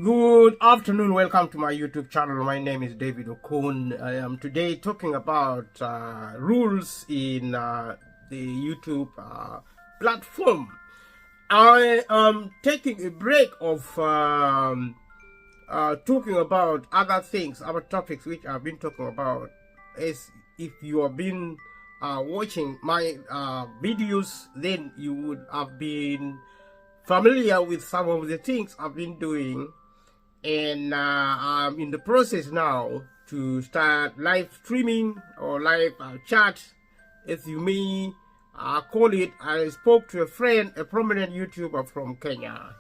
Good afternoon, welcome to my YouTube channel. My name is David Okun. I am today talking about rules in the YouTube platform. I am taking a break of talking about other things, other topics which I've been talking about. As if you have been watching my videos, then you would have been familiar with some of the things I've been doing, and I'm in the process now to start live streaming or live chat, as you may call it. I spoke to a friend, a prominent YouTuber from Kenya,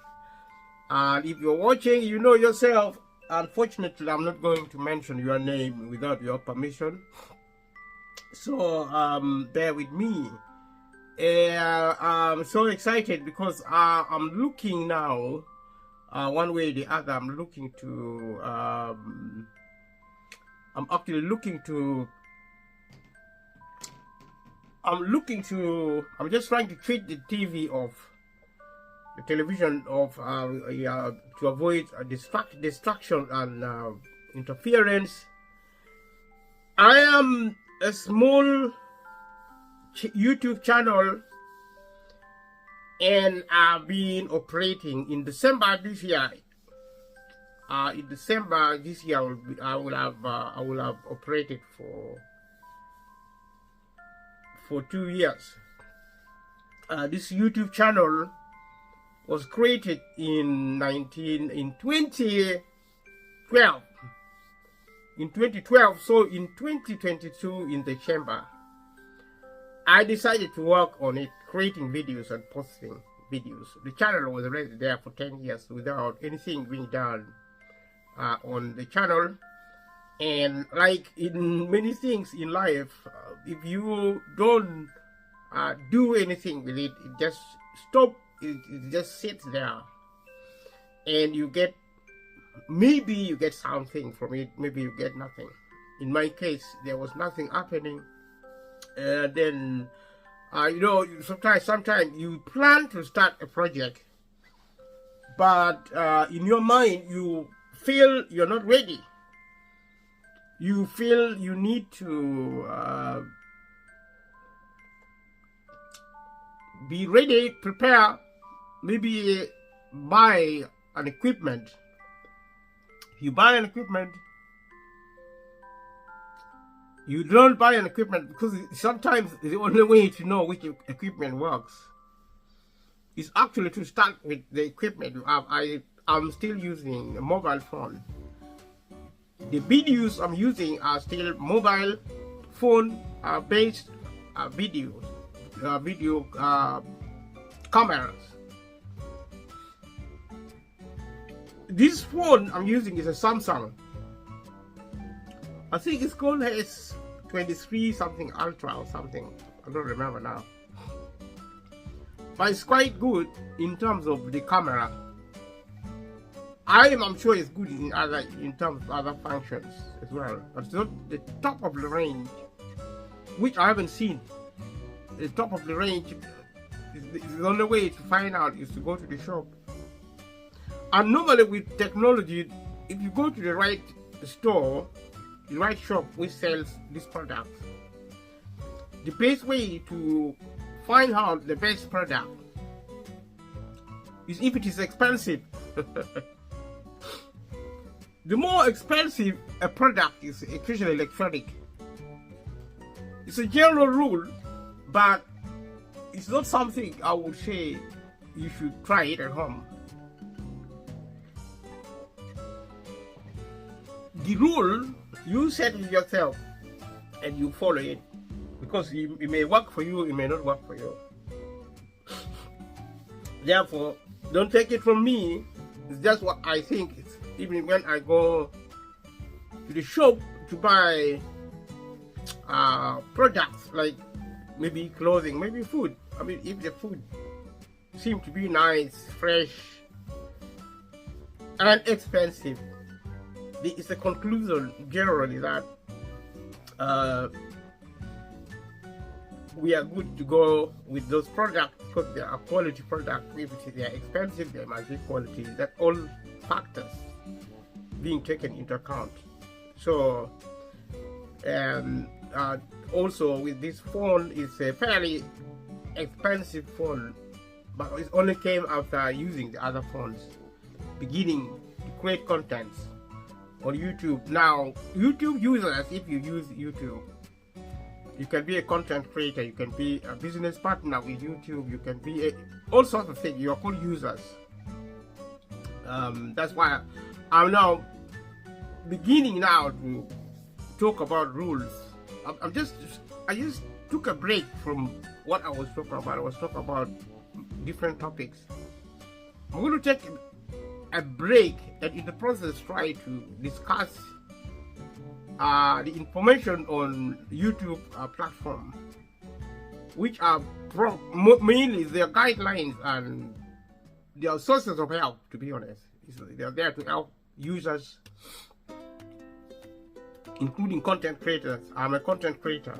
and if you're watching, you know yourself. Unfortunately, I'm not going to mention your name without your permission, so bear with me. I'm so excited because I'm looking now, one way or the other. I'm just trying to treat the TV off, the television off, to avoid distraction and interference. I am a small YouTube channel, and I've been operating in December this year. I will have operated for 2 years. This YouTube channel was created in 2012. In 2012, so in 2022, in December, I decided to work on it, creating videos and posting videos. The channel was already there for 10 years without anything being done on the channel. And like in many things in life, if you don't do anything with it, it just stops, it just sits there. And you get, maybe you get something from it, maybe you get nothing. In my case, there was nothing happening. Then you know, sometimes you plan to start a project, but in your mind you feel you're not ready. You feel you need to be ready, prepare, maybe buy an equipment. If you buy an equipment, you don't buy an equipment because sometimes the only way to know which equipment works is actually to start with the equipment you have. I'm still using a mobile phone. The videos I'm using are still mobile phone based video cameras. This phone I'm using is a Samsung. I think it's called S23 something Ultra or something. I don't remember now. But it's quite good in terms of the camera. I'm sure it's good in terms of other functions as well. But it's not the top of the range, which I haven't seen. The top of the range is the only way to find out is to go to the shop. And normally with technology, if you go to the right store, the right shop which sells this product, the best way to find out the best product is if it is expensive. The more expensive a product is, especially electronic, it's a general rule, but it's not something I would say you should try it at home. The rule, you set it yourself and you follow it, because it may work for you, it may not work for you. Therefore, don't take it from me. It's just what I think. Even when I go to the shop to buy products like maybe clothing, maybe food. I mean, if the food seems to be nice, fresh, and expensive, it's a conclusion generally that we are good to go with those products because they are quality products. If they are expensive, they must be quality. That all factors being taken into account. So also with this phone, it's a fairly expensive phone, but it only came after using the other phones, beginning to create contents on YouTube. Now YouTube users, if you use YouTube, you can be a content creator, you can be a business partner with YouTube, you can be all sorts of things. You are called users. That's why I'm now beginning now to talk about rules. I just took a break from what I was talking about. I was talking about different topics. I'm going to take a break and in the process try to discuss the information on YouTube platform, which are mainly their guidelines and their sources of help. To be honest, they are there to help users, including content creators. I'm a content creator,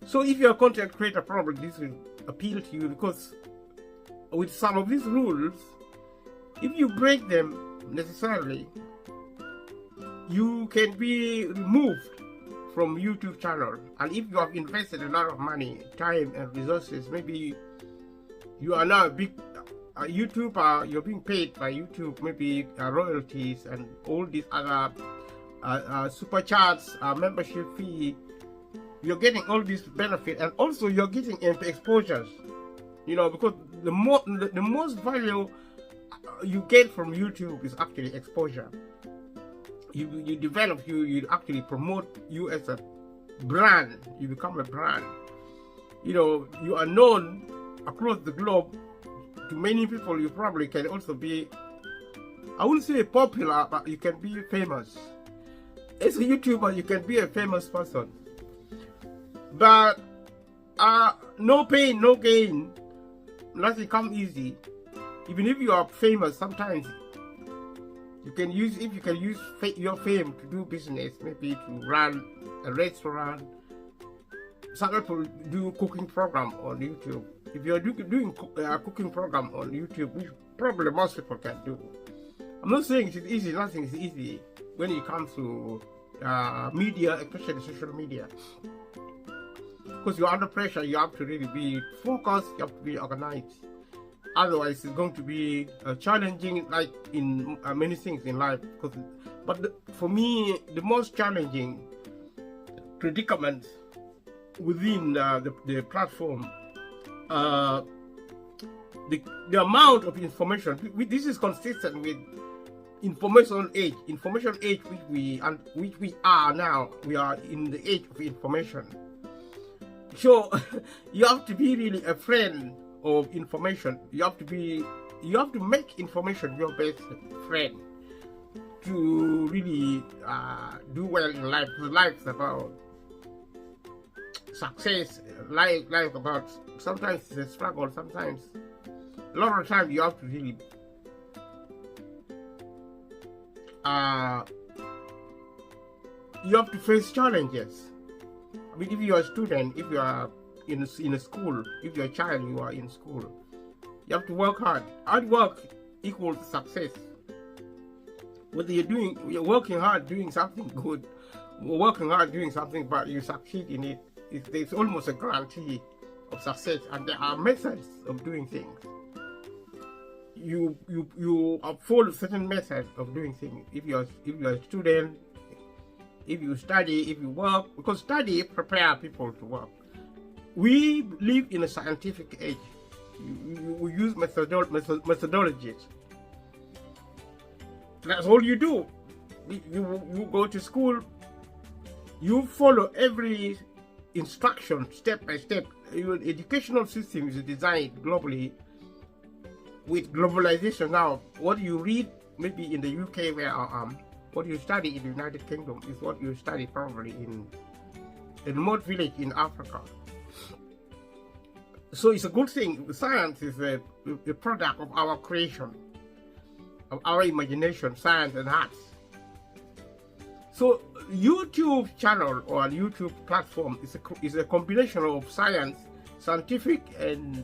so if you're a content creator, probably this will appeal to you, because with some of these rules, if you break them necessarily, you can be removed from YouTube channel. And if you have invested a lot of money, time and resources, maybe you are now a big YouTuber, you're being paid by YouTube, maybe royalties and all these other super chats, membership fee, you're getting all these benefit, and also you're getting exposures, you know, because the most value you get from YouTube is actually exposure. You develop, you actually promote you as a brand. You become a brand. You know, you are known across the globe to many people. You probably can also be, I wouldn't say popular, but you can be famous. As a YouTuber, you can be a famous person. But no pain, no gain. Nothing comes easy. Even if you are famous, sometimes you can use your fame to do business, maybe to run a restaurant. Some people do cooking program on YouTube. If you're doing a cooking program on YouTube, which probably most people can do. I'm not saying it is easy. Nothing is easy when it comes to media, especially social media. Because you're under pressure, you have to really be focused, you have to be organized. Otherwise, it's going to be challenging, like in many things in life. But for me, the most challenging predicament within the platform, the amount of information. This is consistent with information age. Information age, which we are now. We are in the age of information. So you have to be really a friend of information. You have to make information your best friend to really do well in life. Because life is about success. Life about, sometimes it's a struggle. Sometimes, a lot of times, you have to really you have to face challenges. I mean, if you are a student, if you are in a school, if you're a child, you are in school, you have to work hard. Hard work equals success. Whether you're working hard doing something good, or working hard doing something bad, you succeed in it. It's almost a guarantee of success. And there are methods of doing things. You follow certain methods of doing things. If you're a student, if you study, if you work, because study prepare people to work. We live in a scientific age. We use methodologies. That's all you do. You go to school, you follow every instruction step by step. Your educational system is designed globally. With globalization now, what you read maybe in the UK where I am, what you study in the United Kingdom is what you study probably in a remote village in Africa. So it's a good thing. Science is a product of our creation, of our imagination, science and arts. So YouTube channel or YouTube platform is a combination of science, scientific and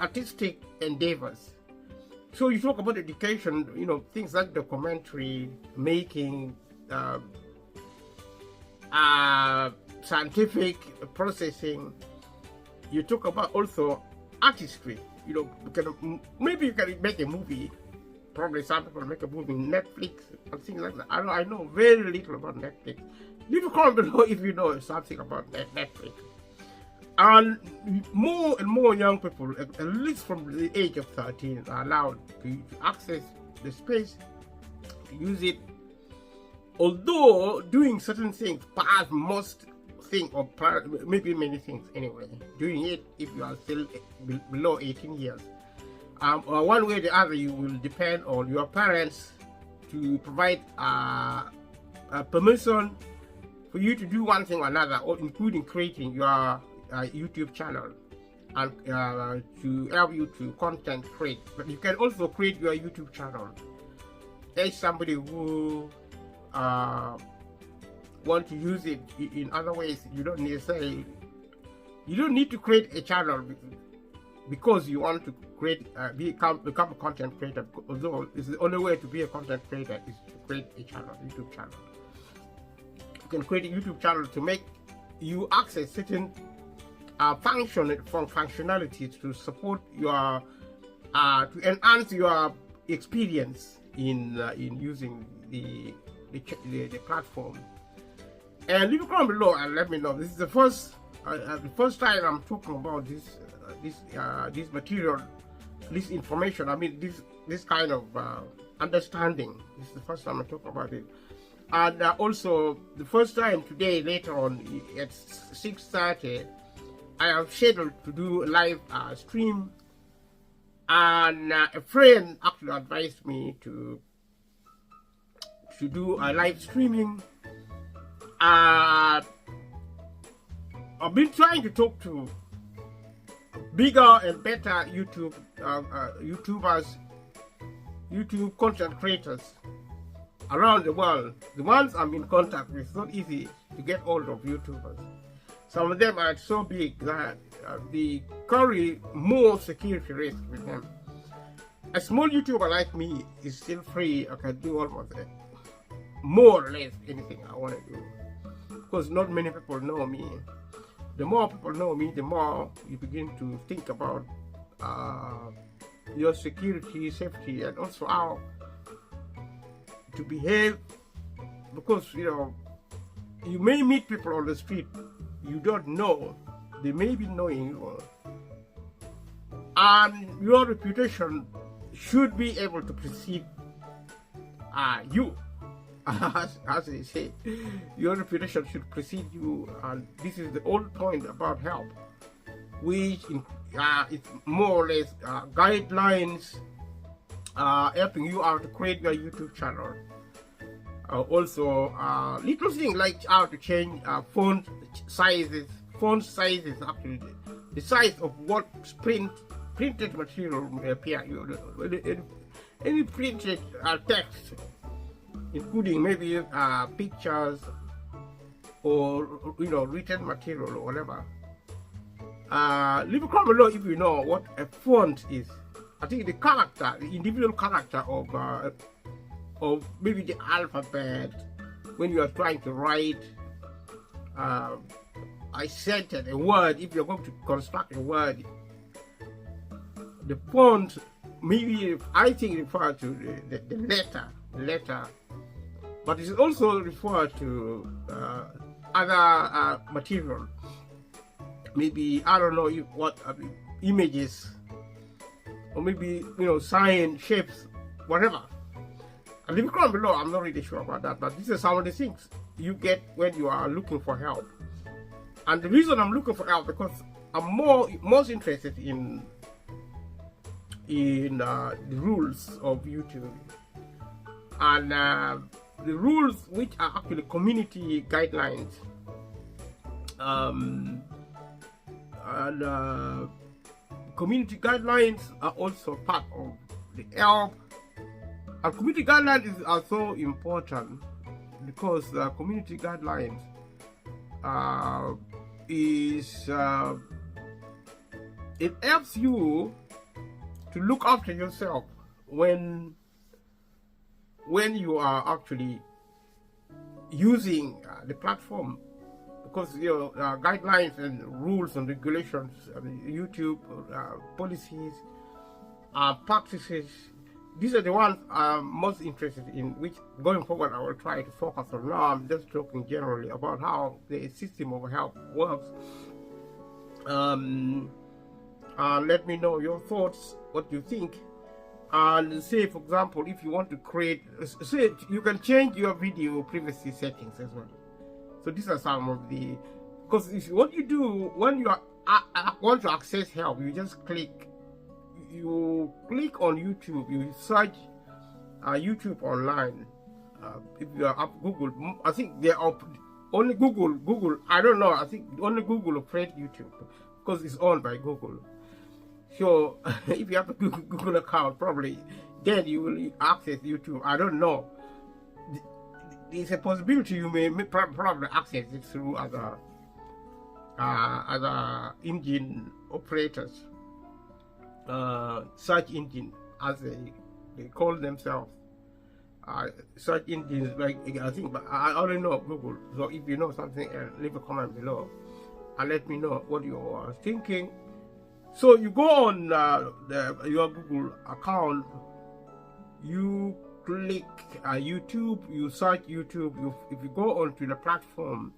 artistic endeavors. So you talk about education, you know, things like documentary making, scientific processing. You talk about also artistry. You know, maybe you can make a movie. Probably some people make a movie in Netflix and things like that. I know very little about Netflix. Leave a comment below if you know something about Netflix. And more young people, at least from the age of 13, are allowed to access the space, to use it. Although doing certain things, perhaps most things, or maybe many things anyway, doing it if you are still below 18 years. Or one way or the other, you will depend on your parents to provide permission for you to do one thing or another, or including creating your YouTube channel, and to help you to content create. But you can also create your YouTube channel. There's somebody who want to use it in other ways. You don't necessarily, you don't need to create a channel because you want to create become a content creator. Although it's the only way to be a content creator is to create a channel, YouTube channel. You can create a YouTube channel to make you access certain functionalities to support your to enhance your experience in using the platform. And leave a comment below and let me know. This is the first time I'm talking about this material, this information. I mean this kind of understanding. This is the first time I talk about it. And also the first time today, later on at 6:30, I have scheduled to do a live stream, and a friend actually advised me to do a live streaming. I've been trying to talk to bigger and better YouTubers, YouTube content creators around the world. The ones I'm in contact with, it's not easy to get hold of YouTubers. Some of them are so big that they carry more security risk with them. A small YouTuber like me is still free. I can do almost more or less anything I want to do, because not many people know me. The more people know me, the more you begin to think about your security, safety, and also how to behave, because you know, you may meet people on the street you don't know. They may be knowing you, and your reputation should be able to precede you. As they say, your reputation should precede you, and this is the old point about help, which it's more or less guidelines helping you out to create your YouTube channel. Also, little things like how to change font sizes. Font sizes, actually, the size of what printed material may appear. Any printed text, including maybe pictures or written material or whatever. Leave a comment below if you know what a font is. I think the individual character of maybe the alphabet when you are trying to write a sentence, a word. If you're going to construct a word, the font maybe I think refer to the letter, but it's also referred to other material. Maybe I don't know what images, or maybe sign, shapes, whatever. And leave a comment below. I'm not really sure about that, but these are some of the things you get when you are looking for help. And the reason I'm looking for help, because I'm most interested in the rules of YouTube, and the rules which are actually community guidelines, and community guidelines are also part of the help. And community guidelines are so important because community guidelines it helps you to look after yourself when you are actually using the platform, because your guidelines and rules and regulations, YouTube policies, practices, these are the ones I'm most interested in, which going forward I will try to focus on. Now I'm just talking generally about how the system of health works. Let me know your thoughts, what you think. And say, for example, if you want to create, say you can change your video privacy settings as well. So these are some of the, because what you do when you want to access help, you just click on YouTube, you search YouTube online. If you are up Google, I think they are only Google. I don't know. I think only Google operates YouTube because it's owned by Google. So if you have a Google account, probably then you will access YouTube. I don't know. There's a possibility you may probably access it through other engine operators, search engine, as they call themselves. Search engines, like I think, but I only know Google. So if you know something, leave a comment below and let me know what you are thinking. So you go on your Google account, you click YouTube, you search YouTube. If you go onto the platform,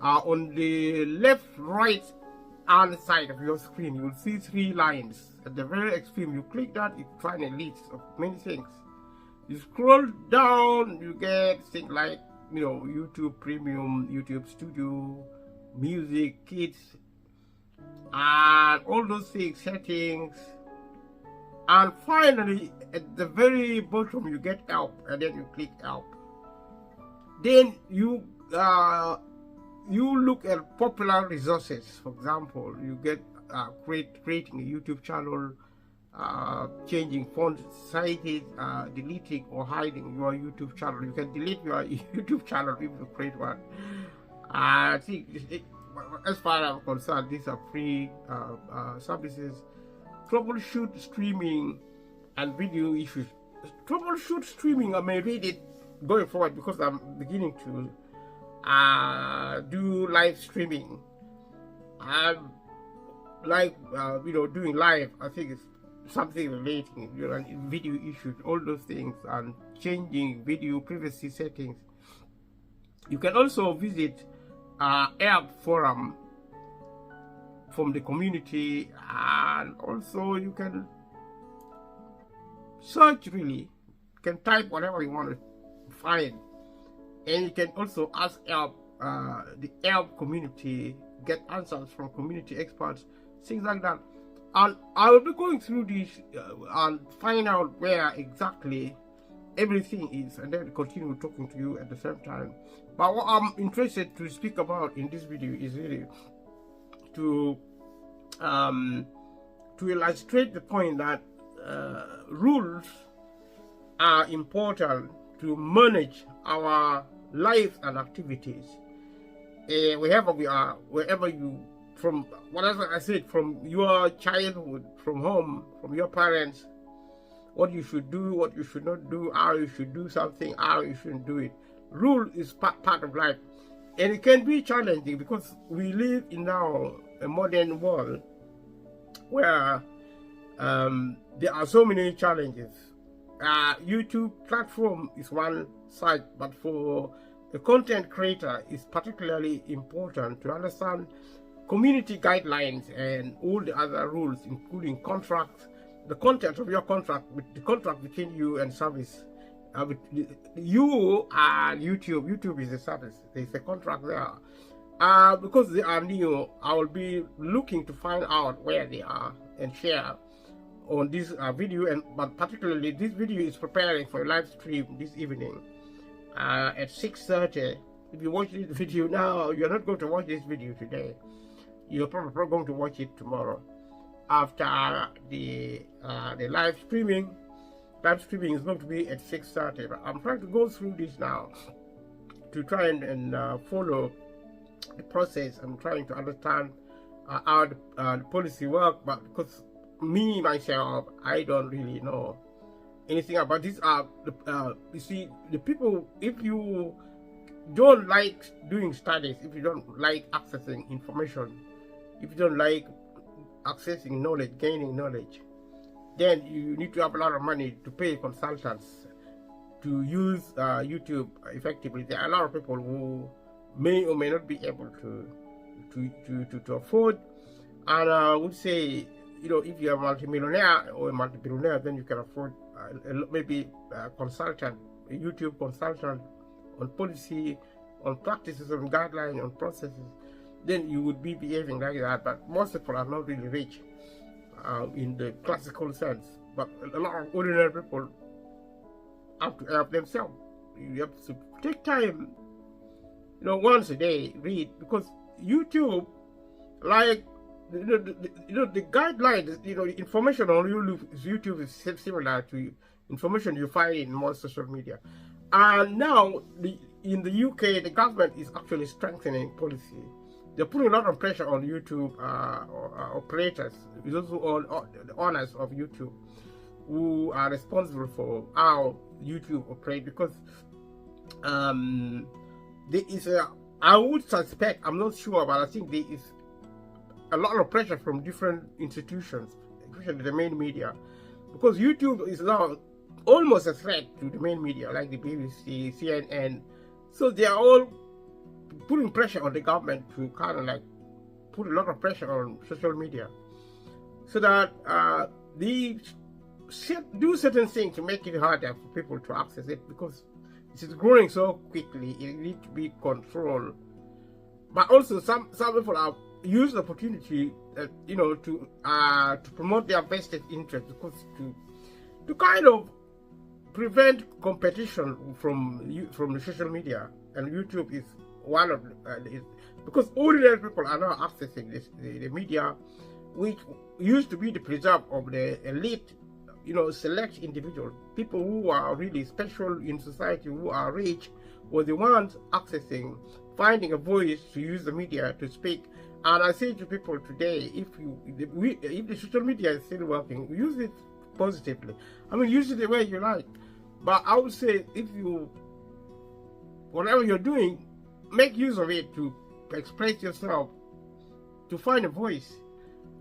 on the left, right hand side of your screen, you will see 3 lines. At the very extreme, you click that, you find a list of many things. You scroll down, you get things like, YouTube Premium, YouTube Studio, Music, Kids, and all those things, settings. And finally, at the very bottom, you get help, and then you click help. Then you look at popular resources. For example, you get creating a YouTube channel, changing font sizes, deleting or hiding your YouTube channel. You can delete your YouTube channel if you create one. I think, as far as I'm concerned, these are free services. Troubleshoot streaming and video issues. Troubleshoot streaming, I may read it going forward because I'm beginning to do live streaming. I'm like doing live. I think it's something relating, video issues, all those things, and changing video privacy settings. You can also visit help forum from the community, and also you can search, really. You can type whatever you want to find, and you can also ask help, the help community, get answers from community experts, things like that. And I will be going through this and find out where exactly everything is, and then continue talking to you at the same time. But what I'm interested to speak about in this video is really to illustrate the point that rules are important to manage our lives and activities. Wherever we are, wherever you, from whatever I said, from your childhood, from home, from your parents, what you should do, what you should not do, how you should do something, how you shouldn't do it. Rule is part of life, and it can be challenging because we live in now a modern world where there are so many challenges. YouTube platform is one side, but for a content creator, it's particularly important to understand community guidelines and all the other rules, including contracts, the content of your contract, the contract between you and service. You and YouTube. YouTube is a service. There's a contract there. Because they are new, I will be looking to find out where they are and share on this video. But particularly, this video is preparing for a live stream this evening at 6:30. If you watch this video now, you're not going to watch this video today. You're probably going to watch it tomorrow after the live streaming. Live streaming is going to be at 6:30. But I'm trying to go through this now to try and follow the process. I'm trying to understand how the policy work, but because me myself, I don't really know anything about these are you see, the people, if you don't like doing studies, if you don't like accessing information, if you don't like accessing knowledge, gaining knowledge, then you need to have a lot of money to pay consultants to use YouTube effectively. There are a lot of people who may or may not be able to afford, and I would say, you know, if you're a multimillionaire or a multi-billionaire, then you can afford maybe a consultant, a YouTube consultant on policy, on practices, on guidelines, on processes. Then you would be behaving like that. But most people are not really rich in the classical sense. But a lot of ordinary people have to help themselves. You have to take time, you know, once a day, read, because YouTube, like, the guidelines, you know, the information on YouTube is similar to information you find in most social media. And now, in the UK, the government is actually strengthening policy. They're putting a lot of pressure on YouTube operators, those who own the owners of YouTube, who are responsible for how YouTube operates, because there is I would suspect, I'm not sure, but I think there is a lot of pressure from different institutions, especially the main media, because YouTube is now almost a threat to the main media, like the BBC, CNN. So they are all putting pressure on the government to kind of like put a lot of pressure on social media, so that they do certain things to make it harder for people to access it, because it is growing so quickly. It needs to be controlled. But also, some people have used the opportunity, you know, to promote their vested interest, because to kind of prevent competition from the social media, and YouTube is one of because ordinary people are now accessing the media, which used to be the preserve of the elite, you know, select individuals, people who are really special in society, who are rich, were the ones accessing, finding a voice to use the media to speak. And I say to people today, if the social media is still working, use it positively. I mean, use it the way you like. But I would say, if you, whatever you're doing, make use of it to express yourself, to find a voice,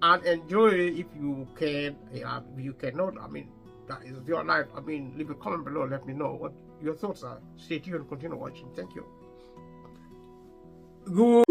and enjoy it if you can. If you cannot, I mean, that is your life. I mean, leave a comment below, let me know what your thoughts are. Stay tuned, continue watching. Thank you. Good.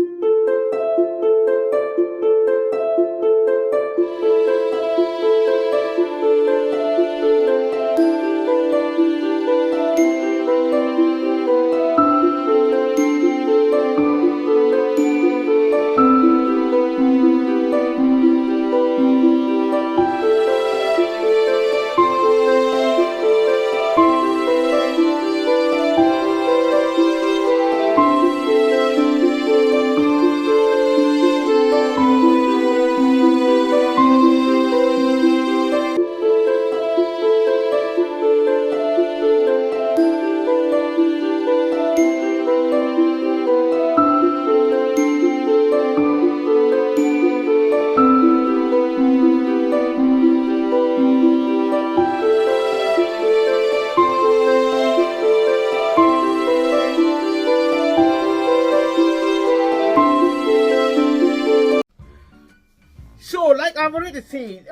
So, like I've already said,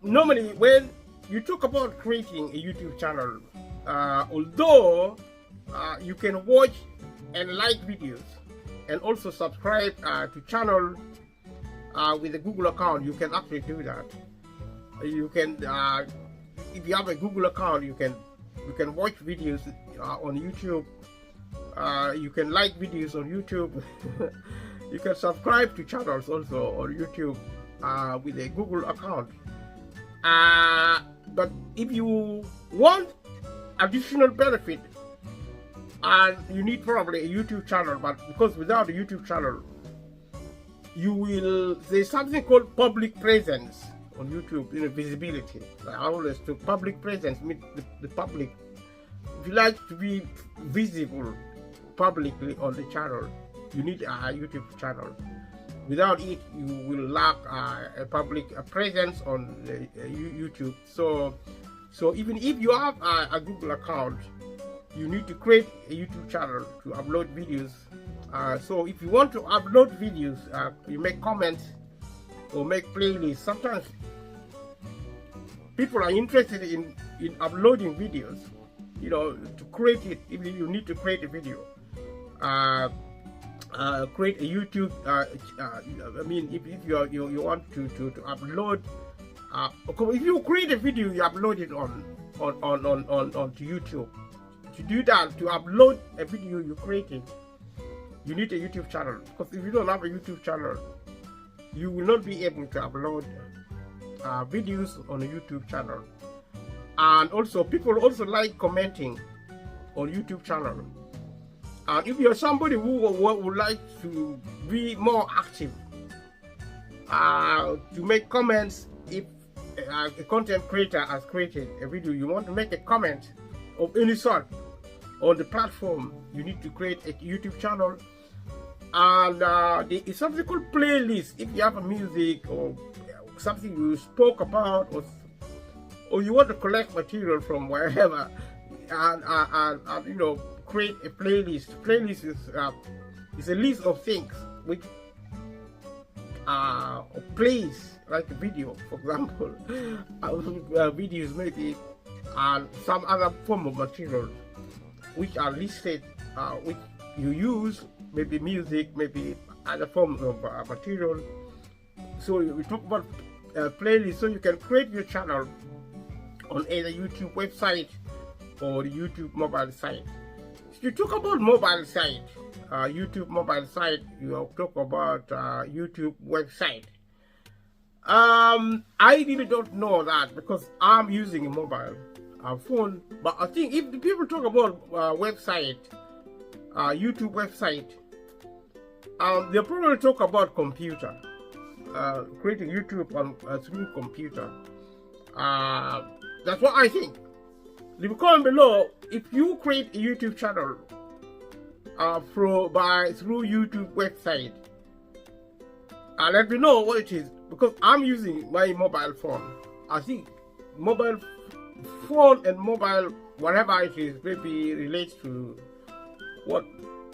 normally when you talk about creating a YouTube channel, although you can watch and like videos and also subscribe to channel with a Google account, you can actually do that. You can, if you have a Google account, you can watch videos on YouTube. You can like videos on YouTube. You can subscribe to channels also on YouTube with a Google account. But if you want additional benefit, and you need probably a YouTube channel, but because without a YouTube channel, there's something called public presence on YouTube, you know, visibility. I always do public presence, mean the public. If you like to be visible publicly on the channel, you need a YouTube channel. Without it, you will lack a public presence on YouTube. So So even if you have a Google account, you need to create a YouTube channel to upload videos. So if you want to upload videos, you make comments or make playlists. Sometimes people are interested in uploading videos, you know, to create it. If you need to create a video, create a YouTube. I mean, if you want to upload, if you create a video, you upload it onto YouTube. To do that, to upload a video you created, you need a YouTube channel. Because if you don't have a YouTube channel, you will not be able to upload videos on a YouTube channel. And also, people also like commenting on YouTube channel. And if you're somebody who would like to be more active, to make comments, if a content creator has created a video, you want to make a comment of any sort on the platform, you need to create a YouTube channel. And there is something called playlist. If you have a music or something you spoke about, or you want to collect material from wherever, and you know, create a playlist. Playlist is a list of things which plays, like a video, for example, videos maybe, and some other form of material which are listed, which you use, maybe music, maybe other forms of material. So we talk about playlist. So you can create your channel on either YouTube website or the YouTube mobile site. So you talk about mobile site, YouTube mobile site, you talk about YouTube website. I really don't know that because I'm using a mobile phone. But I think if the people talk about website, YouTube website, they'll probably talk about computer, creating YouTube on through computer. That's what I think. Leave a comment below if you create a YouTube channel through YouTube website. Let me know what it is, because I'm using my mobile phone. I think mobile phone and mobile, whatever it is, maybe relates to what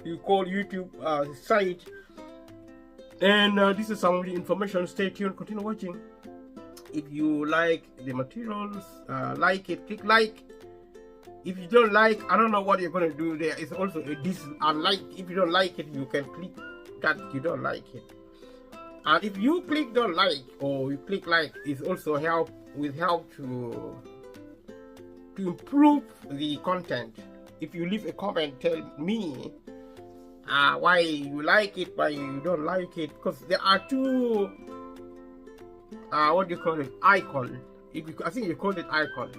you call YouTube site. And this is some of the information. Stay tuned, continue watching. If you like the materials, like it, click like. If you don't like, I don't know what you're going to do. There is also a dislike. If you don't like it, you can click that you don't like it. And if you click don't like or you click like, it's also help to improve the content. If you leave a comment, tell me why you like it, why you don't like it, because there are two what do you call it, icon. I think you call it icon.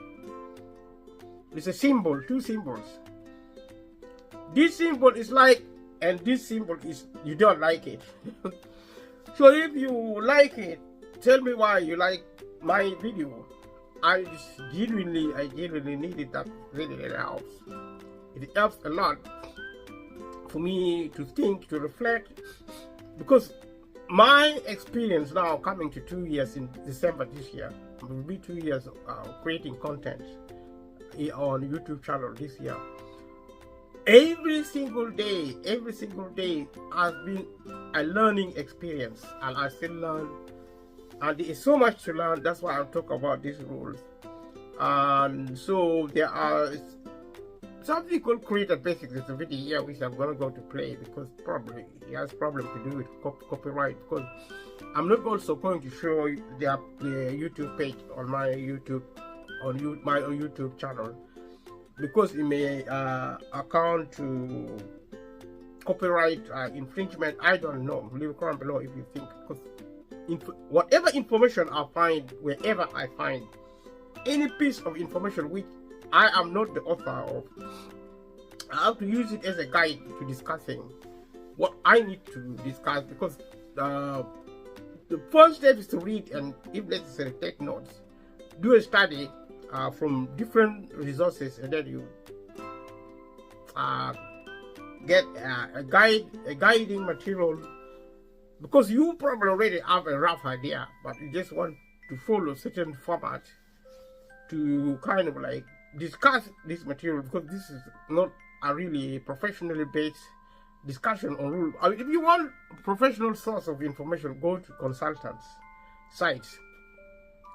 It's a symbol, two symbols. This symbol is like, and this symbol is you don't like it. So if you like it, tell me why you like my video. I genuinely need it. That really helps. It helps a lot for me to think, to reflect, because my experience now coming to 2 years in December this year, it will be 2 years creating content on YouTube channel this year. Every single day has been a learning experience, and I still learn, and there is so much to learn. That's why I talk about these rules. And so there are something called creator basics. There's a video here which I'm gonna go to play, because probably it has problem to do with copyright, because I'm not also going to show the YouTube page on my YouTube channel, because it may account to copyright infringement. I don't know. Leave a comment below if you think, because whatever information I find, wherever I find any piece of information which I am not the author of, I have to use it as a guide to discussing what I need to discuss, because the first step is to read, and if necessary take notes, do a study from different resources, and then you get a guiding material, because you probably already have a rough idea, but you just want to follow certain format. to kind of like discuss this material, because this is not a really professionally based discussion on rule. I mean, if you want professional source of information, go to consultants sites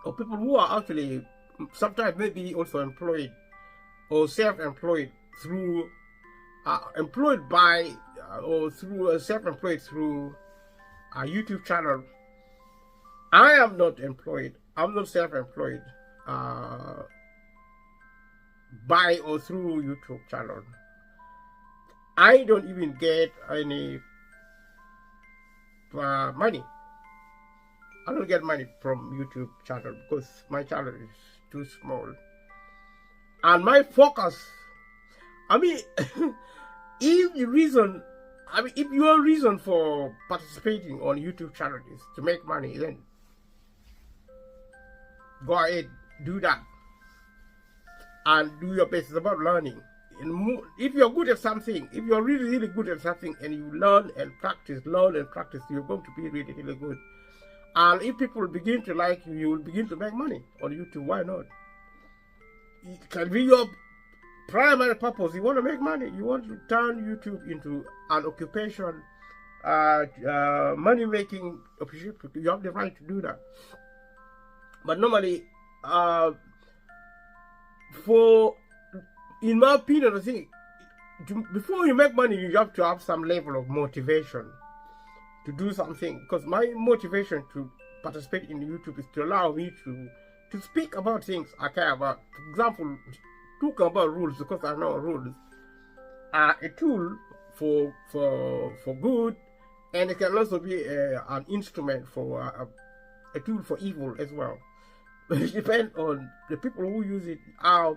or people who are actually sometimes maybe also employed or self-employed through employed by or through self-employed through a YouTube channel. I am not employed. I'm not self-employed by or through YouTube channel. I don't even get any money. I don't get money from YouTube channel because my channel is too small. And my focus, I mean, if your reason for participating on YouTube channel is to make money, then go ahead, do that. And do your best. It's about learning. If you're good at something, if you're really, really good at something and you learn and practice, you're going to be really, really good. And if people begin to like you, you will begin to make money on YouTube. Why not? It can be your primary purpose. You want to make money. You want to turn YouTube into an occupation, money-making opportunity. You have the right to do that. But normally, in my opinion, I think before you make money, you have to have some level of motivation to do something. Because my motivation to participate in YouTube is to allow me to speak about things I care about. For example, talk about rules, because I know rules are a tool for good, and it can also be an instrument for a tool for evil as well. But it depends on the people who use it, how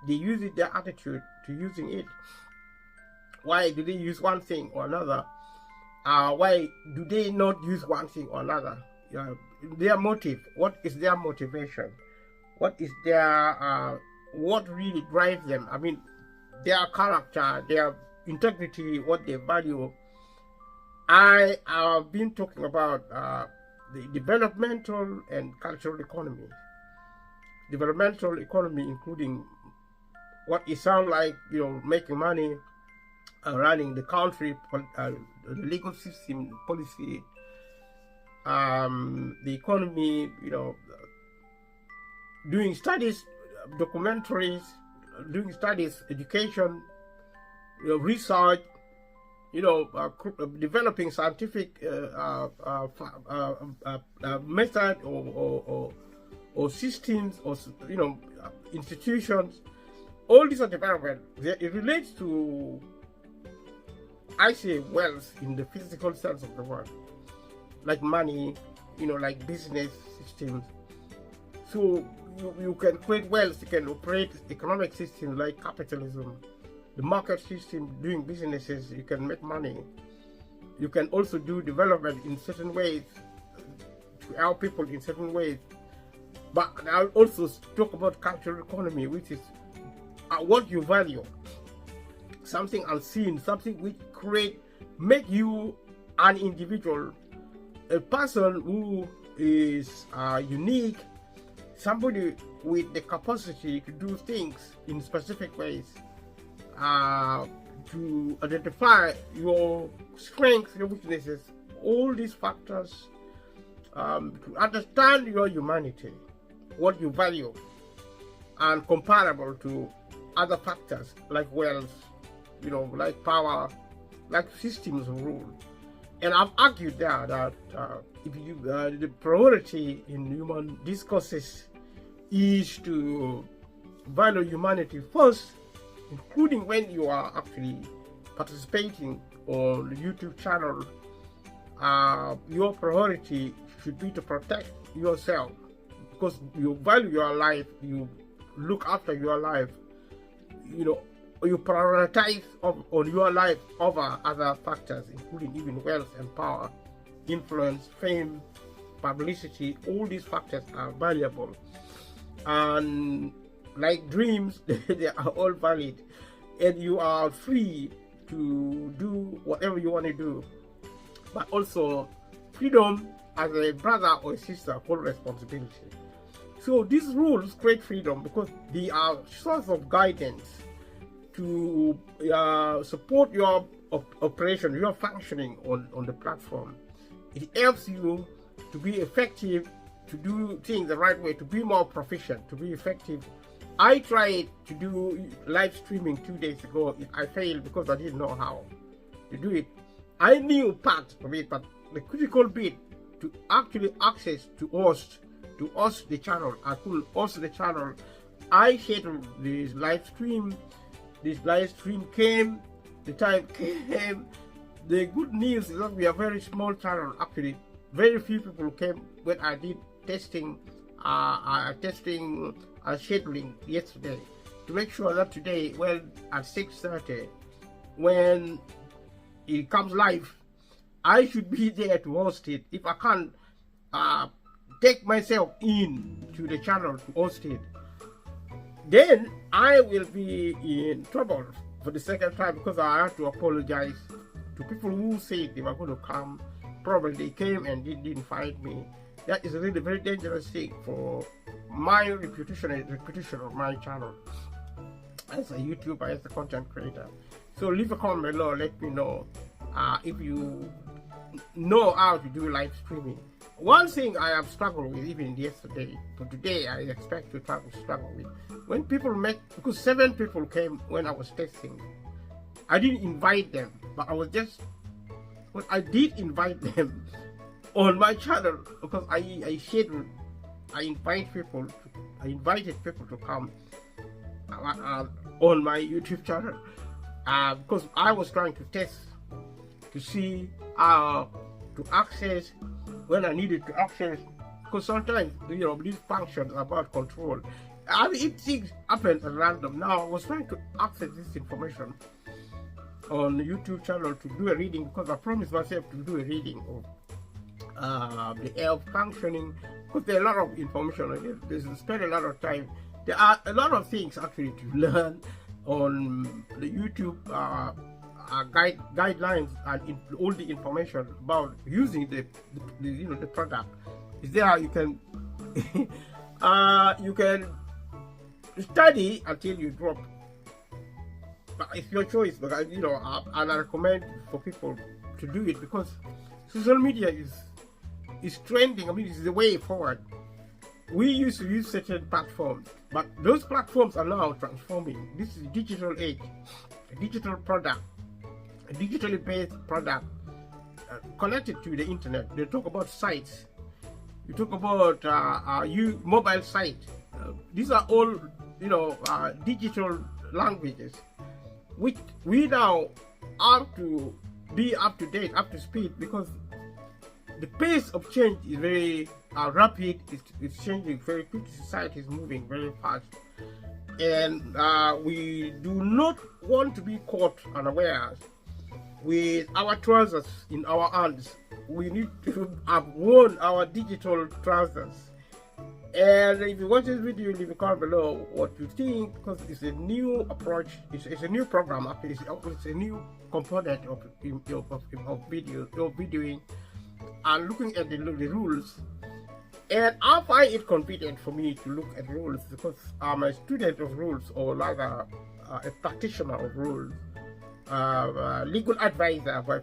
they use it, their attitude to using it. Why do they use one thing or another? Why do they not use one thing or another? Their motive. What is their motivation? What is their what really drives them? I mean, their character, their integrity, what they value. I have been talking about the developmental and cultural economy. Developmental economy, including what it sounds like, making money, running the country, the legal system, policy, the economy, doing studies, documentaries, doing studies, education, research, developing scientific method or systems or institutions. All these are development. It relates to, I say, wealth in the physical sense of the word, like money, like business systems. So you can create wealth. You can operate economic systems like capitalism, the market system, doing businesses. You can make money. You can also do development in certain ways to help people in certain ways. But I'll also talk about cultural economy, which is what you value, something unseen, something which make you an individual, a person who is unique, somebody with the capacity to do things in specific ways, to identify your strengths, your weaknesses, all these factors, to understand your humanity, what you value, and comparable to other factors like wealth, like power, like systems of rule. And I've argued there that if the priority in human discourses is to value humanity first, including when you are actually participating on the YouTube channel, your priority should be to protect yourself, because you value your life, you look after your life, you prioritize on your life over other factors, including even wealth and power, influence, fame, publicity. All these factors are valuable, and like dreams, they are all valid, and you are free to do whatever you want to do. But also, freedom as a brother or a sister, full responsibility. So these rules create freedom because they are source of guidance to support your operation, your functioning on the platform. It helps you to be effective, to do things the right way, to be more proficient, to be effective. I tried to do live streaming 2 days ago. I failed because I didn't know how to do it. I knew part of it, but the critical bit to actually access to host the channel, I couldn't host the channel. I scheduled this live stream. This live stream came, the time came. The good news is that we are a very small channel. Actually, very few people came when I did testing, scheduling yesterday to make sure that today, well, at 6:30, when it comes live, I should be there to host it. If I can't take myself in to the channel to host it, then I will be in trouble for the second time because I have to apologize to people who said they were going to come. Probably they came and didn't find me. That is really a very dangerous thing for my reputation and reputation of my channel as a YouTuber, as a content creator. So leave a comment below, let me know if you know how to do live streaming. One thing I have struggled with even yesterday, but today I expect to struggle with. When people met, because 7 people came when I was testing. I didn't invite them, but I did invite them on my channel because I invited people to come on my YouTube channel because I was trying to test to see how to access when I needed to access, because sometimes these functions are about control. If things happen at random, now I was trying to access this information on the YouTube channel to do a reading because I promised myself to do a reading of the health functioning, because there are a lot of information. There's spend a lot of time. There are a lot of things actually to learn on the YouTube guidelines and all the information about using the product. Is there you can you can study until you drop. But it's your choice. But and I recommend for people to do it because social media is trending. I mean, it's the way forward. We used to use certain platforms, but those platforms are now transforming. This is a digital age, a digital product, a digitally based product connected to the internet. They talk about sites. You talk about mobile site. These are all digital languages, which we now have to be up to date, up to speed, because the pace of change is very rapid. It's changing very quickly. Society is moving very fast, and we do not want to be caught unawares with our trousers in our hands. We need to have worn our digital trousers. And if you watch this video, leave a comment below what you think, because it's a new approach. It's a new program. Actually, it's a new component of videoing and looking at the rules. And I find it convenient for me to look at rules because I'm a student of rules, or rather a practitioner of rules. Legal advisor by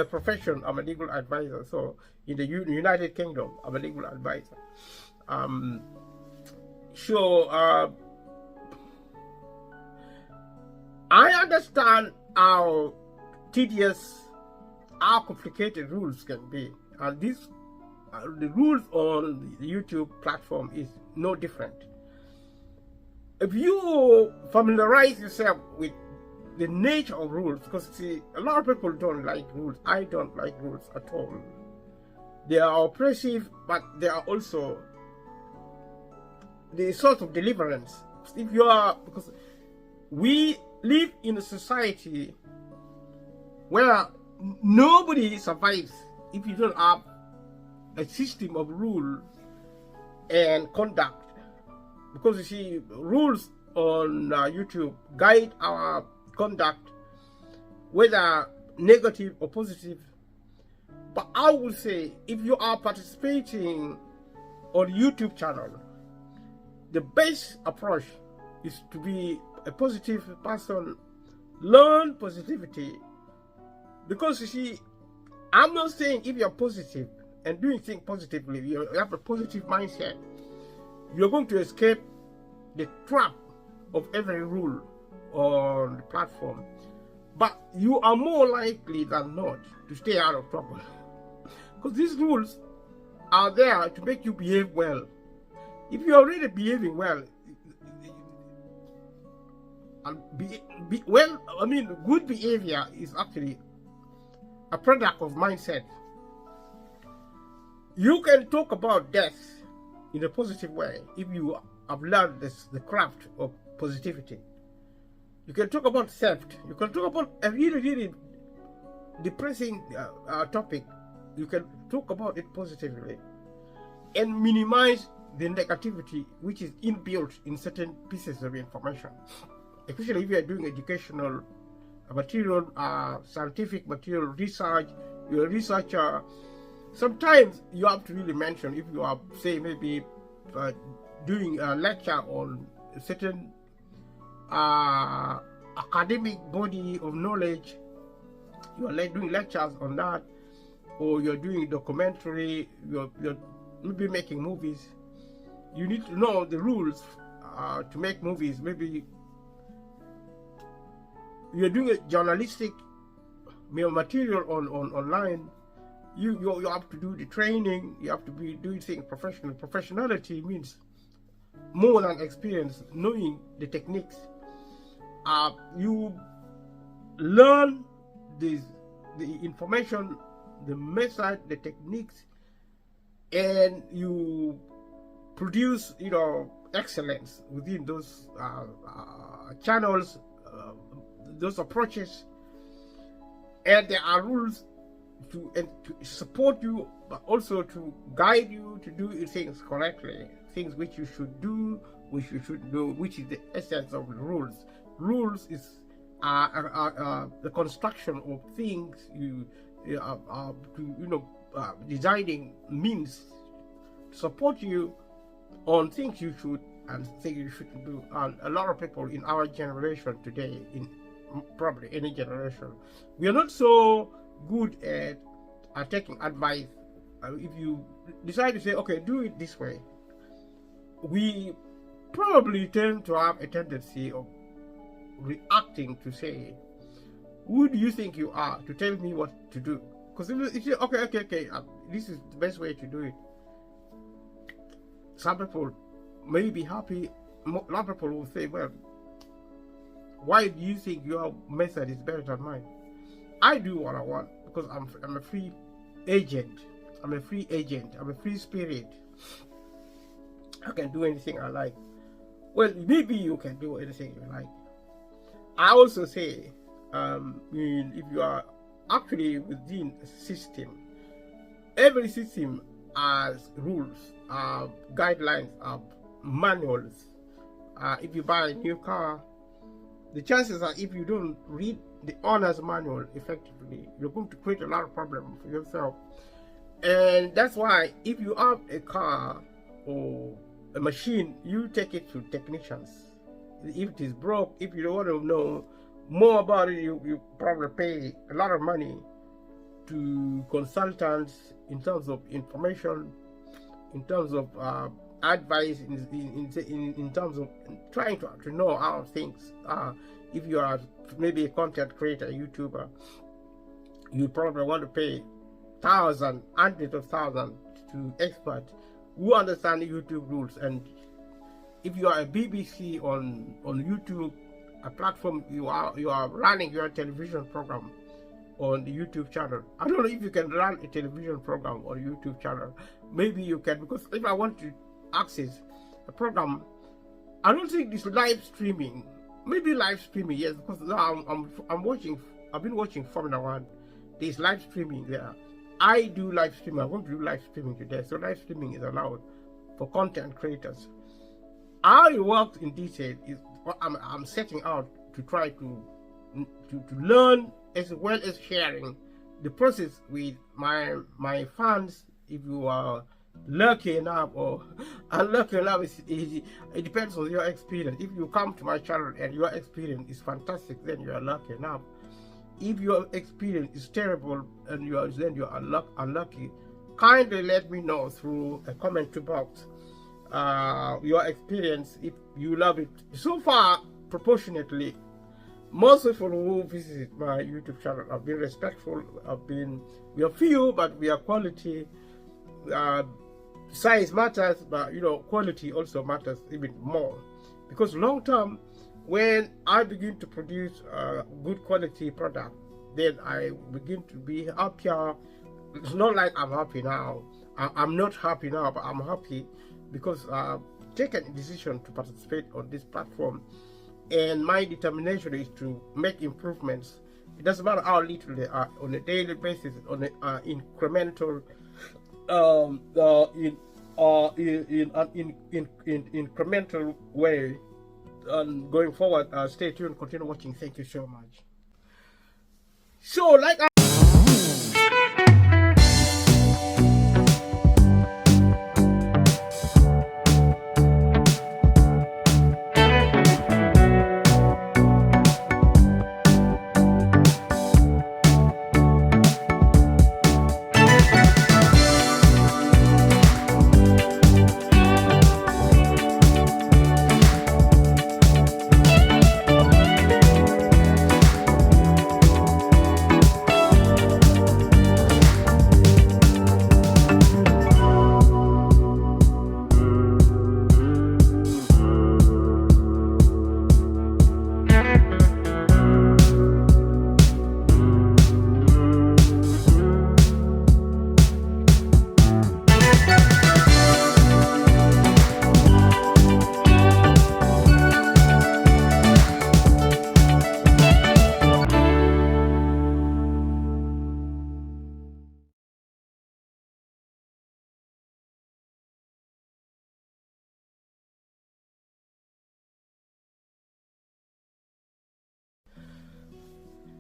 profession, I'm a legal advisor. So in the United Kingdom, I'm a legal advisor. I understand how tedious, how complicated rules can be, and these the rules on the YouTube platform is no different. If you familiarize yourself with the nature of rules, because see, a lot of people don't like rules. I don't like rules at all. They are oppressive, but they are also the source of deliverance. If you are, because we live in a society where nobody survives if you don't have a system of rule and conduct. Because you see, rules on YouTube guide our conduct, whether negative or positive. But I would say, if you are participating on YouTube channel, the best approach is to be a positive person, learn positivity. Because you see, I'm not saying if you're positive and doing things positively, you have a positive mindset, you're going to escape the trap of every rule on the platform. But you are more likely than not to stay out of trouble. Because these rules are there to make you behave well. If you're already behaving well, good behavior is actually a product of mindset. You can talk about death in a positive way if you have learned the craft of positivity. You can talk about theft. You can talk about a really, really depressing topic. You can talk about it positively and minimize the negativity which is inbuilt in certain pieces of information. Especially if you are doing educational material, scientific material, research, you're a researcher. Sometimes you have to really mention, if you are, say, maybe doing a lecture on a certain academic body of knowledge, you are doing lectures on that, or you're doing documentary, you're maybe making movies. You need to know the rules to make movies. Maybe you're doing a journalistic material online. You have to do the training. You have to be doing things professional. Professionality means more than experience, knowing the techniques. You learn the information, the method, the techniques, and you produce, excellence within those channels, those approaches. And there are rules to support you, but also to guide you to do things correctly, things which you should do, which you should do, which is the essence of the rules. Rules is the construction of things designing means to support you on things you should and things you shouldn't do. And a lot of people in our generation today, in probably any generation, we are not so good at taking advice. If you decide to say, okay, do it this way, we probably tend to have a tendency of reacting to say, who do you think you are to tell me what to do? Because if you okay, this is the best way to do it, some people may be happy. A lot of people will say, well, why do you think your method is better than mine? I do what I want because I'm a free agent. I'm a free agent. I'm a free spirit. I can do anything I like. Well, maybe you can do anything you like. I also say, if you are actually within a system, every system has rules, guidelines, manuals. If you buy a new car, the chances are, if you don't read the owner's manual effectively, you're going to create a lot of problems for yourself. And that's why if you have a car or a machine, you take it to technicians. If it is broke, if you don't want to know more about it, you probably pay a lot of money to consultants in terms of information, in terms of advice, in terms of trying to know how things are. If you are maybe a content creator, YouTuber, you probably want to pay thousands, hundreds of thousands to experts who understand the YouTube rules. And if you are a BBC on YouTube, a platform, you are running your television program on the YouTube channel. I don't know if you can run a television program on YouTube channel. Maybe you can, because if I want to access a program, I don't think this live streaming. Maybe live streaming, yes, because now I'm watching. I've been watching Formula 1. There's live streaming there. I do live streaming. I'm going to do live streaming today. So live streaming is allowed for content creators. How it works in detail is what I'm setting out to try to learn, as well as sharing the process with my fans. If you are lucky enough or unlucky enough, it depends on your experience. If you come to my channel and your experience is fantastic, then you are lucky enough. If your experience is terrible and then you are unlucky, kindly let me know through a comment box your experience, if you love it. So far, proportionately, most people who visit my YouTube channel have been respectful, we are few, but we are quality. Size matters, but quality also matters even more, because long term, when I begin to produce a good quality product, then I begin to be happier. It's not like I'm happy now. I'm not happy now, but I'm happy because I've taken a decision to participate on this platform, and my determination is to make improvements. It doesn't matter how little they are, on a daily basis, on an incremental incremental way. And going forward, stay tuned, continue watching. Thank you so much. So like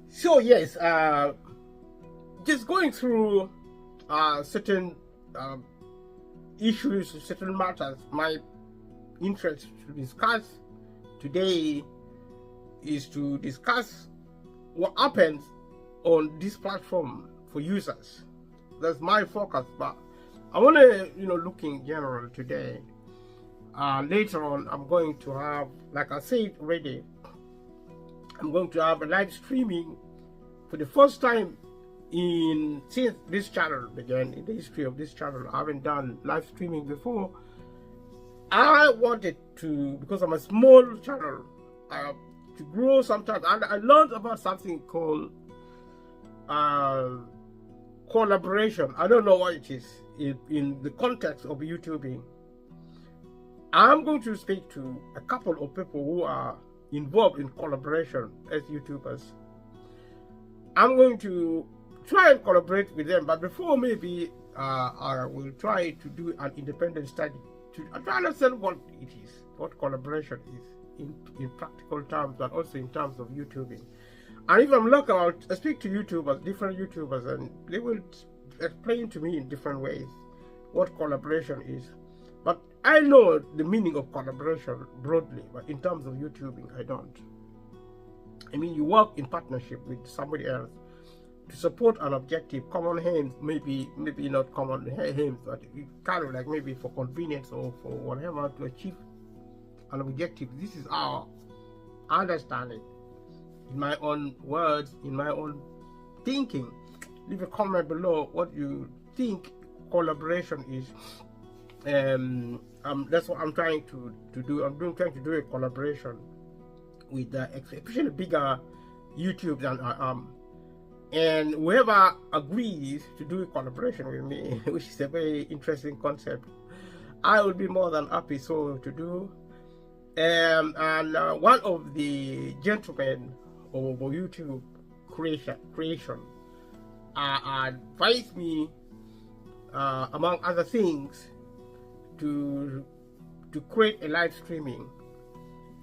so yes, just going through certain issues, certain matters. My interest to discuss today is to discuss what happens on this platform for users. That's my focus, but I want to look in general today. Later on, I'm going to have, like I said already, I'm going to have a live streaming for the first time since this channel began, in the history of this channel. I haven't done live streaming before. I wanted to, because I'm a small channel, to grow sometimes, and I learned about something called collaboration. I don't know what it is in the context of YouTubing. I'm going to speak to a couple of people who are involved in collaboration as YouTubers. I'm going to try and collaborate with them, but before, maybe I will try to do an independent study to try to understand what it is, what collaboration is in practical terms, but also in terms of YouTubing. And if I'm lucky, I'll speak to YouTubers, different YouTubers, and they will explain to me in different ways what collaboration is. But I know the meaning of collaboration broadly, but in terms of YouTubing, I don't. I mean, you work in partnership with somebody else to support an objective, common aims, maybe not common aims, but kind of like maybe for convenience or for whatever, to achieve an objective. This is how I understand it, in my own words, in my own thinking. Leave a comment below what you think collaboration is. That's what I'm trying to do. Trying to do a collaboration with especially bigger YouTube than I am, and whoever agrees to do a collaboration with me, which is a very interesting concept, I will be more than happy so to do. And one of the gentlemen of YouTube creation advised me, among other things, to create a live streaming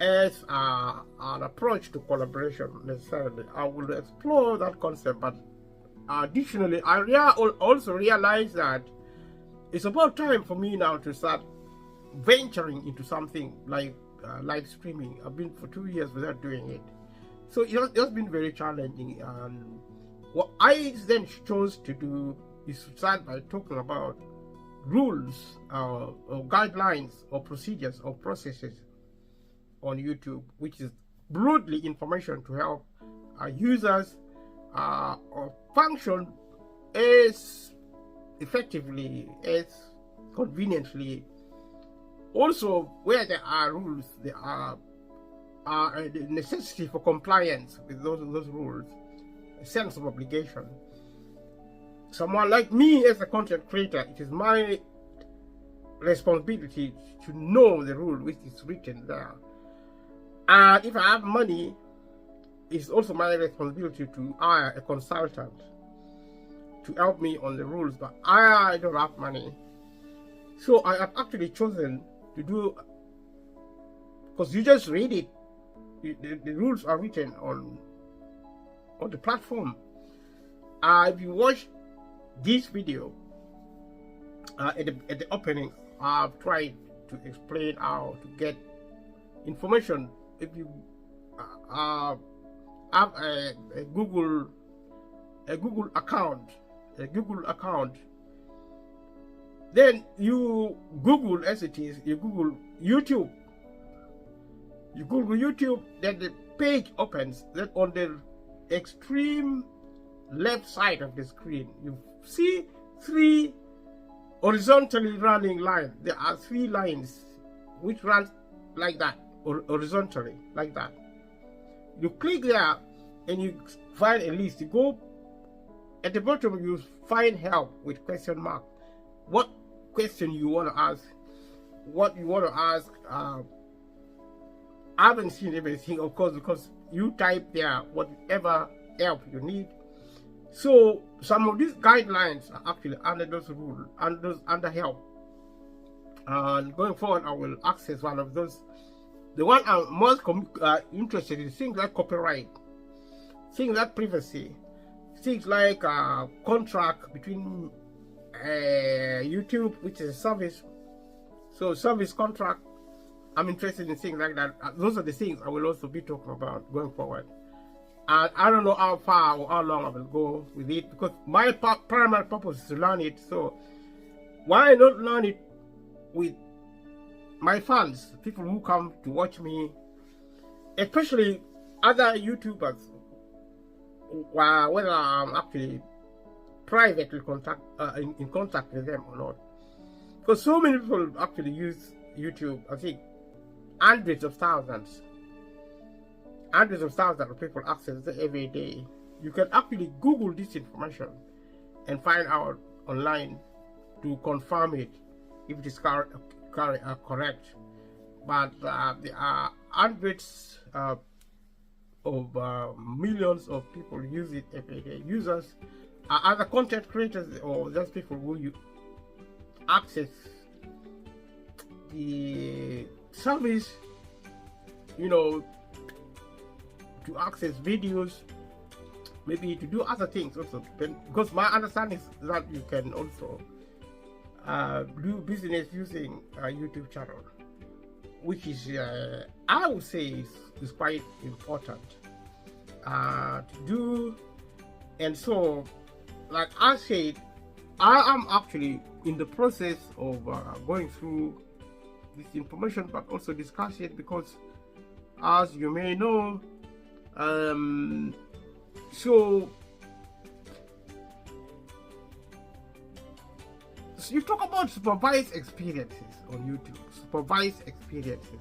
as an approach to collaboration. Necessarily, I will explore that concept, but additionally, I also realize that it's about time for me now to start venturing into something like live streaming. I've been for 2 years without doing it, so it's been very challenging. And what I then chose to do is to start by talking about rules or guidelines or procedures or processes on YouTube, which is broadly information to help users function as effectively, as conveniently. Also, where there are rules, there are the necessity for compliance with those rules, a sense of obligation. Someone like me as a content creator, it is my responsibility to know the rule which is written there. And if I have money, it's also my responsibility to hire a consultant to help me on the rules, but I don't have money. So I have actually chosen to do, because you just read it, the rules are written on the platform. If you watch this video, at the opening, I've tried to explain how to get information. If you have a Google account, then you Google, as it is, you Google YouTube. You Google YouTube, then the page opens. Then on the extreme left side of the screen, you see 3 horizontally running lines. There are 3 lines which run like that, or horizontally like that. You click there and you find a list. You go at the bottom, you find help with question mark. What question you want to ask? What you want to ask? I haven't seen everything, of course, because you type there whatever help you need. So some of these guidelines are actually under those rules, under help. And going forward, I will access one of those. The one I'm most interested in, things like copyright, things like privacy, things like contract between YouTube, which is a service. So service contract, I'm interested in things like that. Those are the things I will also be talking about going forward. And I don't know how far or how long I will go with it, because my primary purpose is to learn it. So why not learn it with my fans, people who come to watch me, especially other YouTubers, whether I'm actually privately in contact with them or not. Because so many people actually use YouTube. I think hundreds of thousands of people access it every day. You can actually Google this information and find out online to confirm it if it is correct. But there are hundreds of millions of people use it every day. Users are either content creators or just people who access the service, to access videos, maybe to do other things also. Because my understanding is that you can also do business using a YouTube channel, which is I would say is quite important to do. And so, like I said, I am actually in the process of going through this information, but also discuss it, because as you may know, so you talk about supervised experiences on YouTube. Supervised experiences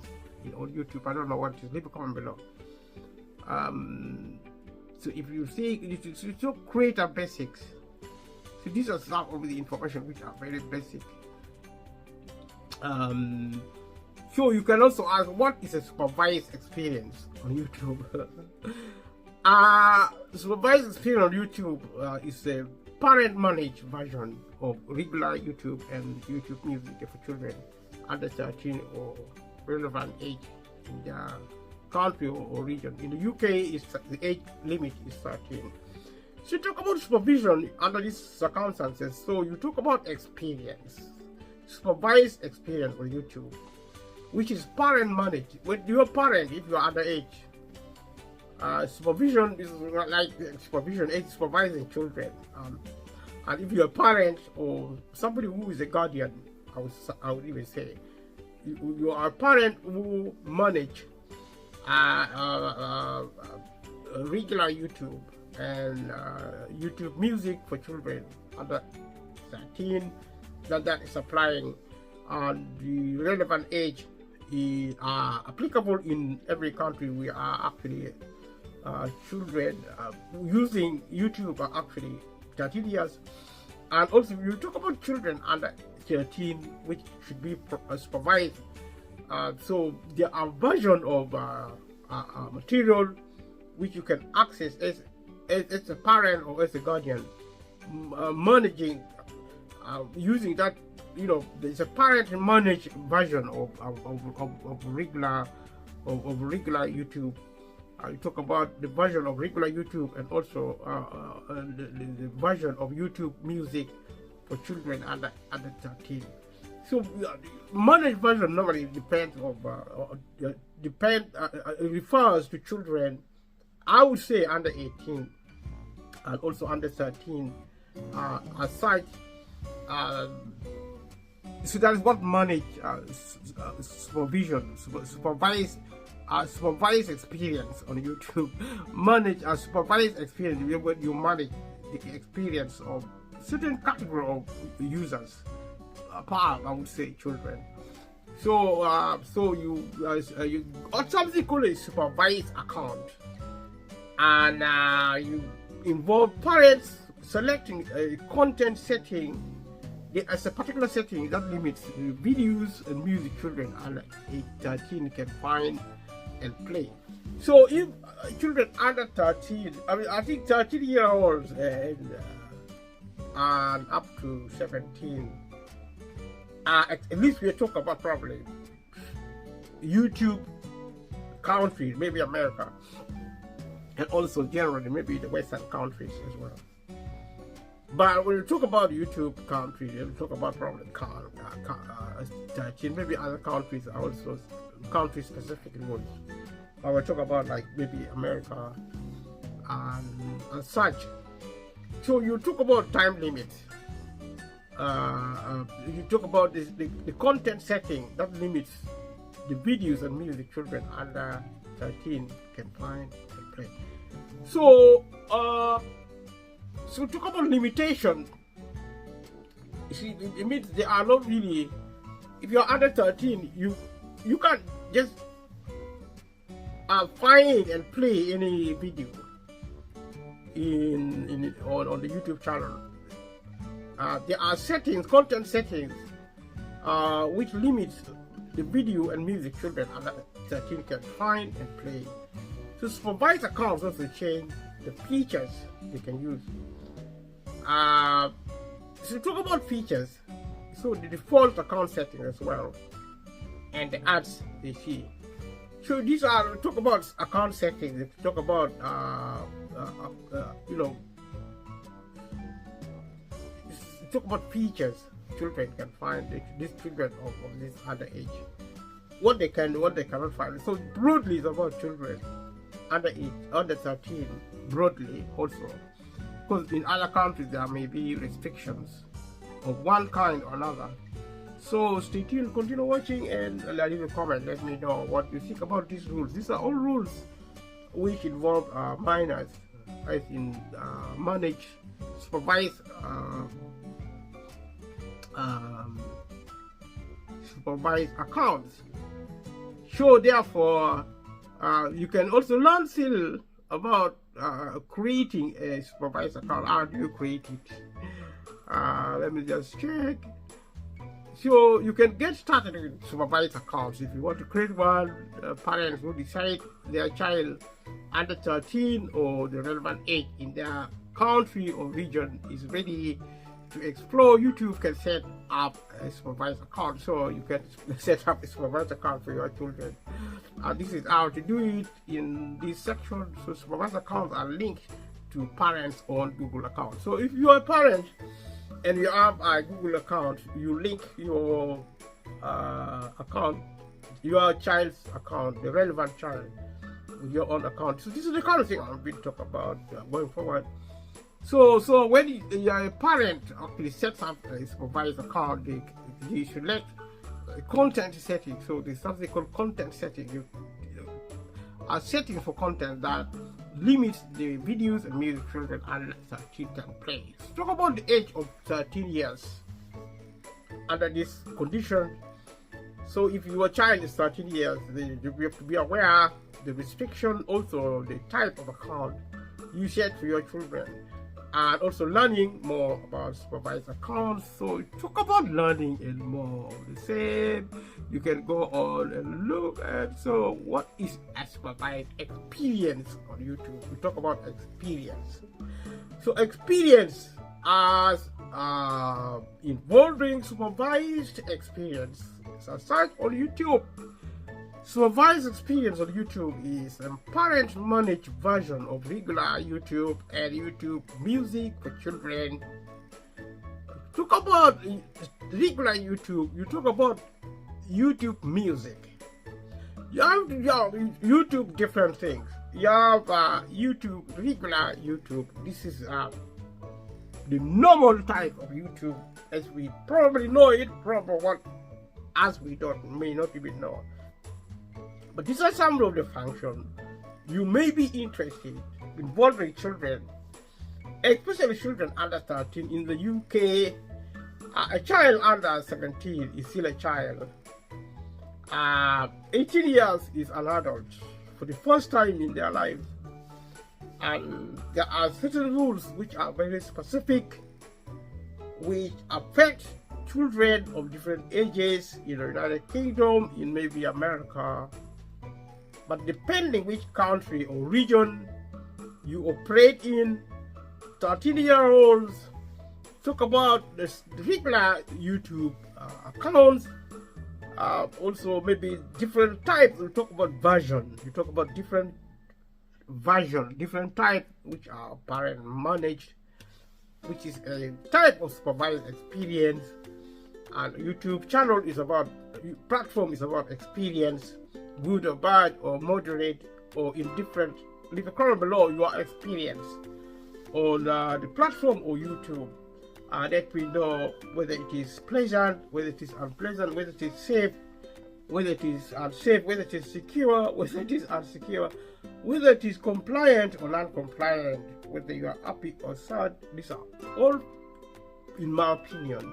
on YouTube. I don't know what it is. Leave a comment below. So if you see, you talk creator basics. So these are some of the information which are very basic. So you can also ask, what is a supervised experience on YouTube? Supervised experience on YouTube is a parent-managed version of regular YouTube and YouTube Music for children under 13 or relevant age in their country or region. In the UK, the age limit is 13. So you talk about supervision under these circumstances. So you talk about experience. supervised experience on YouTube, which is parent managed. When you're a parent, if you're underage, supervision is like supervision, it's supervising children. And if you're a parent or somebody who is a guardian, I would even say, you are a parent who manage regular YouTube and YouTube music for children under 13 that is applying, and the relevant age is applicable in every country. We are actually children using YouTube are actually 13 years, and also you talk about children under 13 which should be supervised. So there are version of material which you can access as a parent or as a guardian, managing using that. You know, there's a parent managed version of regular YouTube. I talk about the version of regular YouTube and also the version of YouTube music for children under 13. So managed version normally depends refers to children, I would say, under 18 and also under 13 as such. So that is what managed supervision, supervised experience on YouTube. Manage a supervised experience when you manage the experience of certain category of users, apart, I would say, children. So you or something called a supervised account, and you involve parents selecting a content setting. As a particular setting that limits videos and music children under 13 can find and play. So if children under 13, I think 13-year-olds and up to 17, at least we talk about probably YouTube countries, maybe America, and also generally maybe the Western countries as well. But when you talk about YouTube countries, you talk about probably 13, maybe other countries are also country specific ones. I will talk about like maybe America and such. So you talk about time limits. You talk about the content setting that limits the videos and music children under 13 can find and play. So talk about limitation. You see, it means they are not really. If you're under 13, you can't just find and play any video on the YouTube channel. There are settings, content settings, which limits the video and music children under 13 can find and play. So supervised accounts also change the features they can use. So talk about features. So the default account setting as well, and the ads they see. So these are talk about account settings. Talk about talk about features children can find. These children of this other age, what they can, what they cannot find. So broadly, it's about children under 13. Broadly also, because in other countries there may be restrictions of one kind or another. So stay tuned, continue watching, and leave a comment. Let me know what you think about these rules. These are all rules which involve minors, as in manage, supervise, supervise accounts. So therefore, you can also learn still about creating a supervised account. How do you create it? Let me just check. So you can get started with supervised accounts if you want to create one. Parents will decide their child under 13 or the relevant age in their country or region is ready to explore. YouTube can set up a supervised account, so you can set up a supervised account for your children. This is how to do it in this section. So supervised accounts are linked to parents on Google accounts. So if you are a parent and you have a Google account, you link your account, your child's account, the relevant child, with your own account. So this is the kind of thing I'm going to talk about going forward. So when a parent actually sets up a supervised account, they select content setting. So there's something called content setting. A setting for content that limits the videos and music children under 13 can play. So talk about the age of 13 years under this condition. So if your child is 13 years, you have to be aware the restriction, also the type of account you set for your children, and also learning more about supervised accounts. So talk about learning and more of the same. You can go on and look at, so what is a supervised experience on YouTube? We talk about experience. So experience as involving supervised experience. So search on YouTube. Supervised experience on YouTube is a parent-managed version of regular YouTube and YouTube music for children. Talk about regular YouTube, you talk about YouTube music. You have YouTube different things. You have YouTube, regular YouTube. This is the normal type of YouTube as we probably know it, probably what as we may not even know. But these are some of the functions you may be interested in involving children, especially children under 13 in the UK. A child under 17 is still a child. 18 years is an adult for the first time in their lives. And there are certain rules which are very specific, which affect children of different ages in the United Kingdom, in maybe America. But depending which country or region you operate in, 13-year-olds talk about the regular YouTube accounts. Also maybe different types. We talk about version. You talk about different version, different types which are parent managed, which is a type of supervised experience. And YouTube channel is about, platform is about experience, good or bad or moderate or indifferent. Leave a comment below your experience on the platform or YouTube. That we know whether it is pleasant, whether it is unpleasant, whether it is safe, whether it is unsafe, whether it is secure, whether it is unsecure, whether it is compliant or non-compliant, whether you are happy or sad. These are all, in my opinion,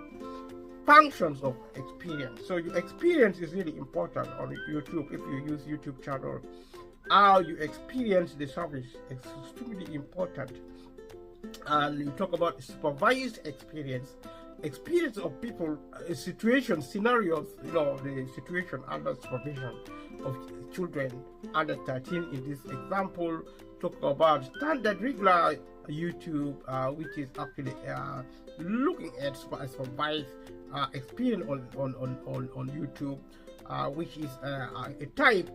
functions of experience. So your experience is really important on YouTube. If you use YouTube channel, how you experience the service is extremely important. And you talk about supervised experience of people, situations, scenarios, the situation under supervision of children under 13. In this example, talk about standard regular YouTube, which is actually looking at supervised experience on YouTube, which is a type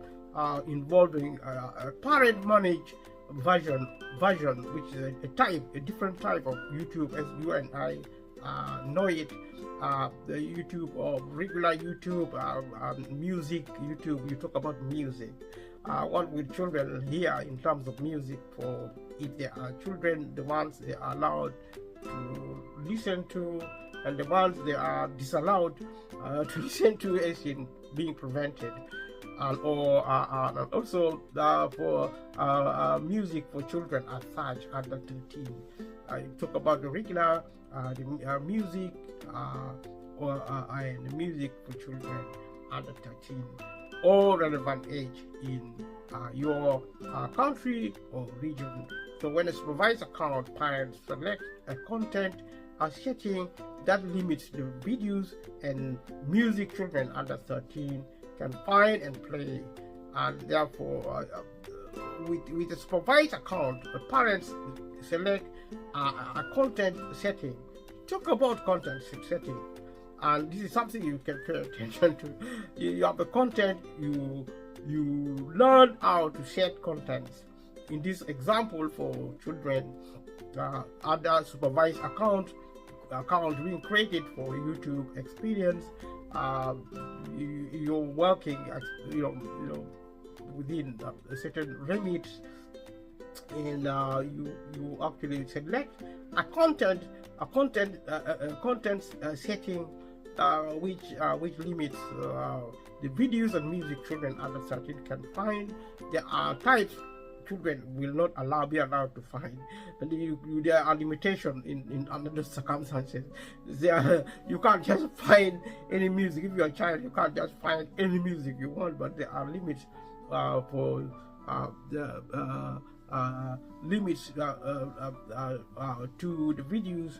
involving a parent managed version, which is a different type of YouTube as you and I know it. The YouTube or regular YouTube, music YouTube. You talk about music. What will children hear in terms of music? For if they are children, the ones they are allowed to listen to, and the ones they are disallowed to listen to, as in being prevented. And also for music for children as such under 13. I talk about the regular music and the music for children under 13, or relevant age in your country or region. So when a supervised account, parents select a content setting that limits the videos and music children under 13 can find and play. And therefore with a supervised account, the parents select a content setting. Talk about content setting, and this is something you can pay attention to. You have the content, you learn how to set contents. In this example for children, under supervised account, account being created for YouTube experience. You're working at, within a certain remit, and you actually select a content setting which limits the videos and music children under 13 can find. There are types children will not be allowed to find, and there are limitations in under circumstances. You can't just find any music. If you're a child, you can't just find any music you want, but there are limits for the limits to the videos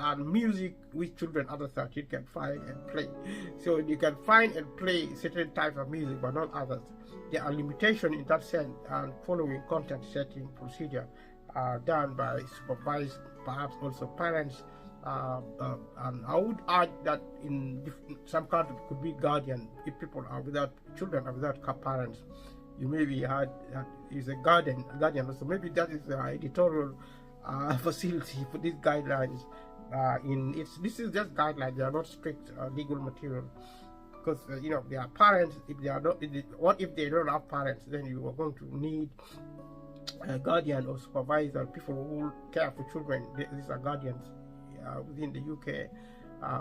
and music which children under 13 can find and play. So you can find and play certain types of music, but not others. There are limitations in that sense, and following content setting procedure done by supervised, perhaps also parents. And I would add that in some countries it could be guardian. If people are without children are without parents, you maybe is a guardian also. Maybe that is the editorial facility for these guidelines. This is just guidelines. They are not strict legal material, because there are parents. If they are not, what if they don't have parents? Then you are going to need a guardian or supervisor, people who care for children. These are guardians within the UK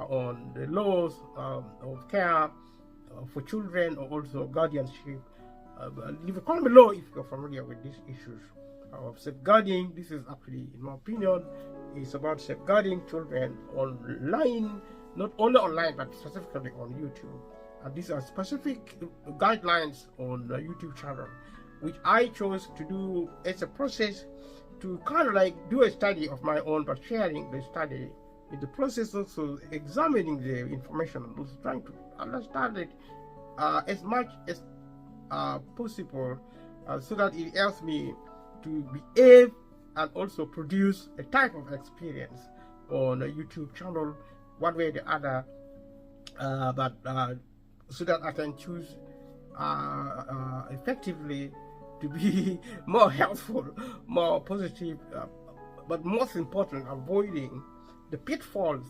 on the laws of care for children, or also guardianship. Leave a comment below if you're familiar with these issues of safeguarding. This is actually, in my opinion, is about safeguarding children online, not only online but specifically on YouTube. And these are specific guidelines on the YouTube channel, which I chose to do as a process to kind of like do a study of my own, but sharing the study in the process, also examining the information and also trying to understand it as much as possible, so that it helps me to behave and also produce a type of experience on a YouTube channel, one way or the other, but so that I can choose effectively to be more helpful, more positive, but most important, avoiding the pitfalls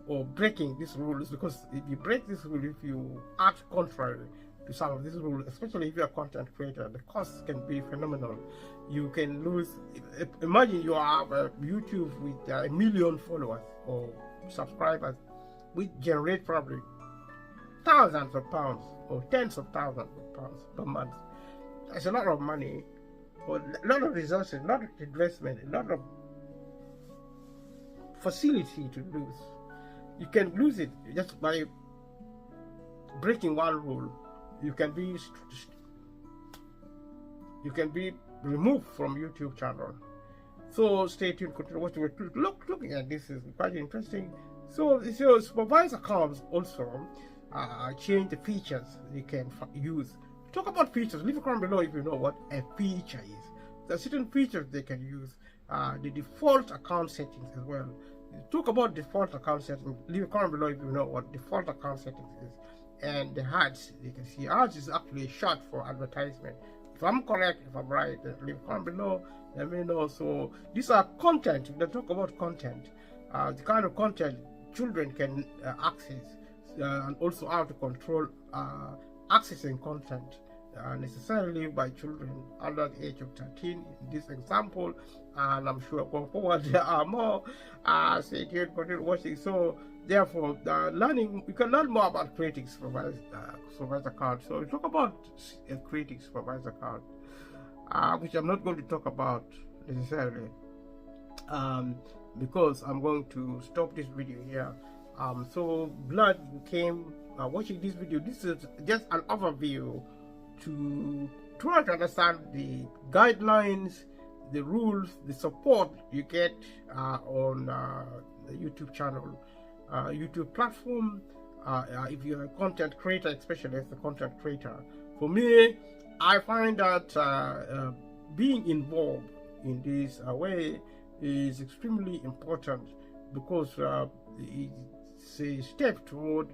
of breaking these rules. Because if you break this rule, if you act contrary to some of these rules, especially if you're a content creator, the costs can be phenomenal. You can lose. Imagine you have YouTube with 1 million followers or subscribers, which generate probably thousands of pounds or tens of thousands of pounds per month. That's a lot of money, or a lot of resources, a lot of investment, a lot of facility to lose. You can lose it just by breaking one rule. You can be removed from YouTube channel. So stay tuned. Continue watching. Looking at this is quite interesting. So supervised accounts also change the features they can use. Talk about features. Leave a comment below if you know what a feature is. There are certain features they can use. The default account settings as well. Talk about default account settings. Leave a comment below if you know what default account settings is. And the ads, you can see ads is actually short for advertisement. If I'm correct, if I'm right, leave a comment below, let me know. So these are content. They talk about content, the kind of content children can access, and also how to control accessing content necessarily by children under the age of 13 in this example. And I'm sure going forward there are more. Stay tuned, continue watching. So therefore, you can learn more about creating supervised account. So we talk about creating supervised account, which I'm not going to talk about necessarily, because I'm going to stop this video here. So glad you came watching this video. This is just an overview to try to understand the guidelines, the rules, the support you get on the YouTube channel, YouTube platform. If you're a content creator, especially as a content creator, for me, I find that being involved in this way is extremely important, because it's a step toward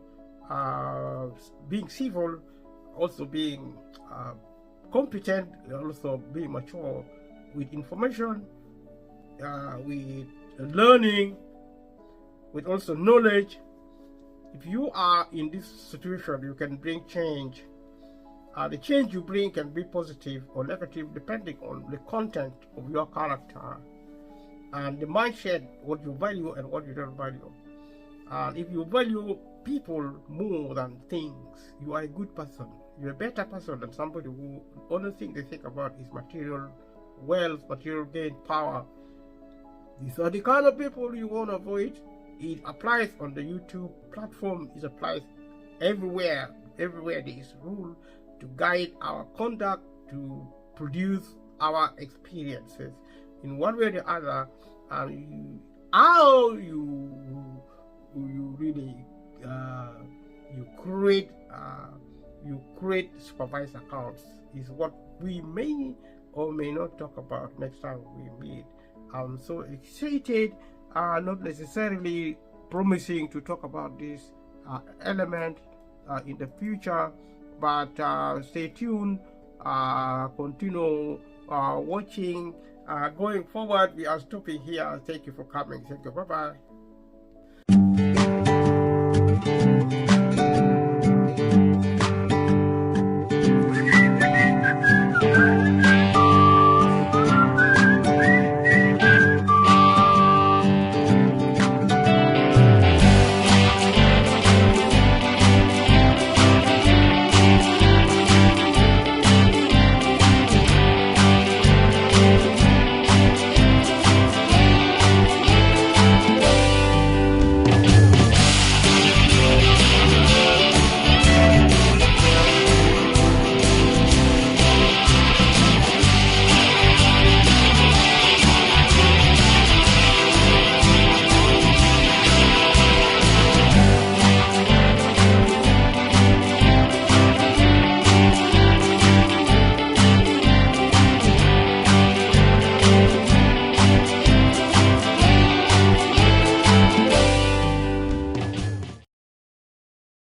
being civil, also being competent, also being mature with information, with learning, with also knowledge. If you are in this situation, you can bring change. The change you bring can be positive or negative depending on the content of your character and the mindset, what you value and what you don't value. And if you value people more than things, you are a good person. You're a better person than somebody who the only thing they think about is material wealth, material gain, power. These are the kind of people you want to avoid. It applies on the YouTube platform. It applies everywhere. Everywhere there is rule to guide our conduct, to produce our experiences in one way or the other. How you really you create supervised accounts is what we may or may not talk about next time we meet. I'm so excited, not necessarily promising to talk about this element in the future, but stay tuned, continue watching. Going forward, we are stopping here. Thank you for coming. Thank you. Bye-bye.